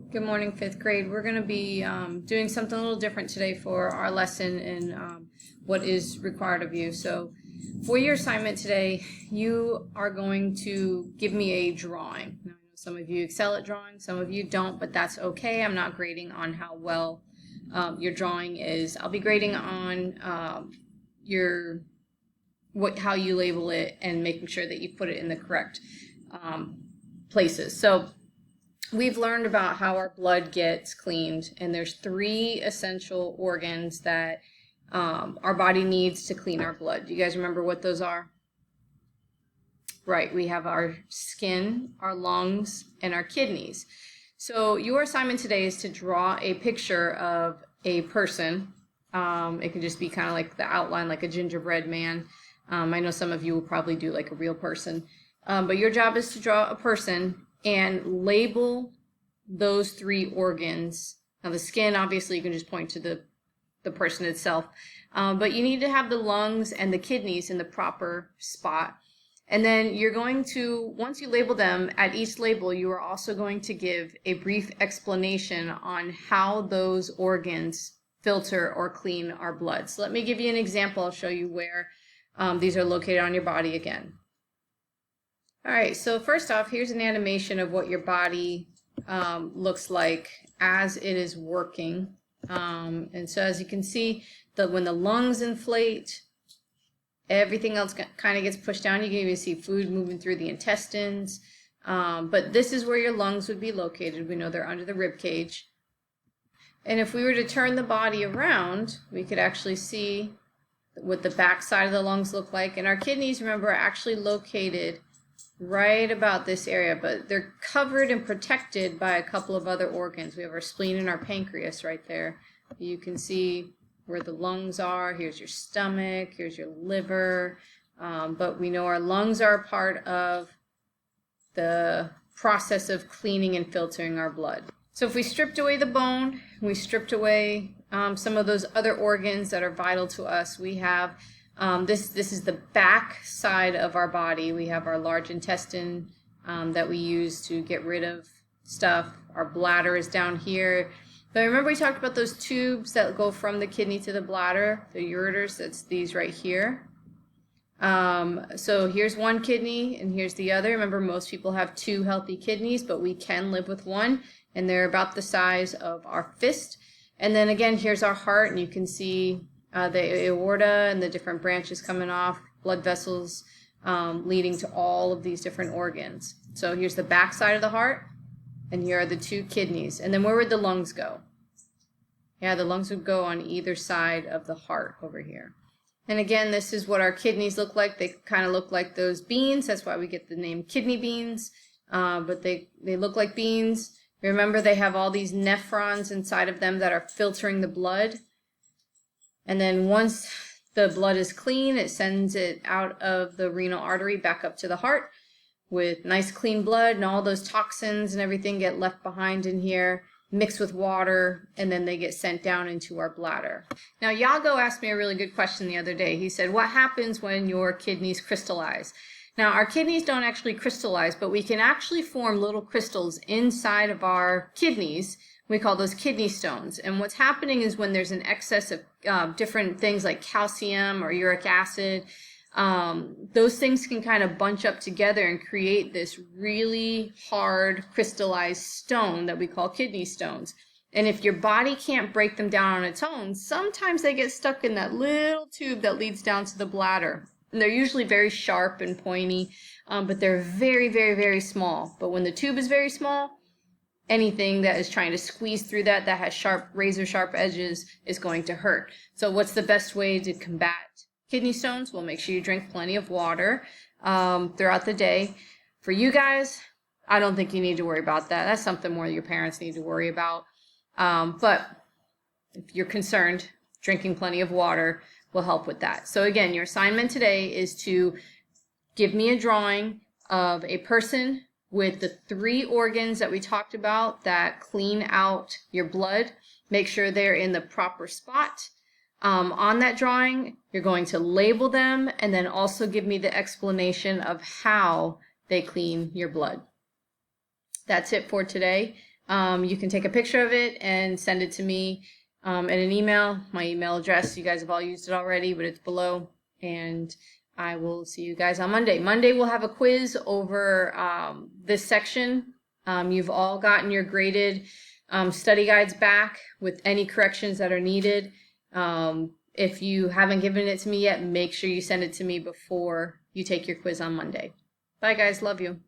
Good morning, fifth grade. We're going to be doing something a little different today for our lesson and what is required of you. So for your assignment today, you are going to give me a drawing. Now, I know some of you excel at drawing, some of you don't, but that's okay. I'm not grading on how well your drawing is. I'll be grading on how you label it and making sure that you put it in the correct places. So we've learned about how our blood gets cleaned, and there's 3 essential organs that our body needs to clean our blood. Do you guys remember what those are? Right, we have our skin, our lungs, and our kidneys. So your assignment today is to draw a picture of a person. It can just be kind of like the outline, like a gingerbread man. I know some of you will probably do like a real person. But your job is to draw a person and label those 3 organs. Now the skin, obviously you can just point to the person itself, but you need to have the lungs and the kidneys in the proper spot. And then you're going to, once you label them, at each label you are also going to give a brief explanation on how those organs filter or clean our blood. So let me give you an example. I'll show you where these are located on your body again. All right, so first off, here's an animation of what your body looks like as it is working. And so as you can see, when the lungs inflate, everything else kind of gets pushed down. You can even see food moving through the intestines. But this is where your lungs would be located. We know they're under the rib cage. And if we were to turn the body around, we could actually see what the back side of the lungs look like. And our kidneys, remember, are actually located right about this area, but they're covered and protected by a couple of other organs. We have our spleen and our pancreas right there. You can see where the lungs are. Here's your stomach, here's your liver, but we know our lungs are a part of the process of cleaning and filtering our blood. So if we stripped away the bone, we stripped away some of those other organs that are vital to us, we have this is the back side of our body. We have our large intestine that we use to get rid of stuff. Our bladder is down here. But remember we talked about those tubes that go from the kidney to the bladder, the ureters, that's these right here. So here's one kidney and here's the other. Remember, most people have 2 healthy kidneys, but we can live with 1, and they're about the size of our fist. And then again, here's our heart, and you can see the aorta and the different branches coming off, blood vessels leading to all of these different organs. So here's the back side of the heart, and here are the 2 kidneys. And then where would the lungs go? Yeah, the lungs would go on either side of the heart over here. And again, this is what our kidneys look like. They kind of look like those beans. That's why we get the name kidney beans. But they look like beans. Remember, they have all these nephrons inside of them that are filtering the blood. And then once the blood is clean, it sends it out of the renal artery back up to the heart with nice clean blood, and all those toxins and everything get left behind in here, mixed with water, and then they get sent down into our bladder. Now, Yago asked me a really good question the other day. He said, what happens when your kidneys crystallize? Now, our kidneys don't actually crystallize, but we can actually form little crystals inside of our kidneys. We call those kidney stones. And what's happening is when there's an excess of different things like calcium or uric acid, those things can kind of bunch up together and create this really hard crystallized stone that we call kidney stones. And if your body can't break them down on its own, sometimes they get stuck in that little tube that leads down to the bladder. And they're usually very sharp and pointy, but they're very, very, very small. But when the tube is very small, anything that is trying to squeeze through that has sharp, razor sharp edges is going to hurt. So what's the best way to combat kidney stones? Well, make sure you drink plenty of water throughout the day. For you guys, I don't think you need to worry about that. That's something more your parents need to worry about. But if you're concerned, drinking plenty of water will help with that. So again, your assignment today is to give me a drawing of a person with the 3 organs that we talked about that clean out your blood. Make sure they're in the proper spot. On that drawing, you're going to label them and then also give me the explanation of how they clean your blood. That's it for today. You can take a picture of it and send it to me in an email. My email address, you guys have all used it already, but it's below. And I will see you guys on Monday. Monday we'll have a quiz over this section. You've all gotten your graded study guides back with any corrections that are needed. If you haven't given it to me yet, make sure you send it to me before you take your quiz on Monday. Bye guys, love you.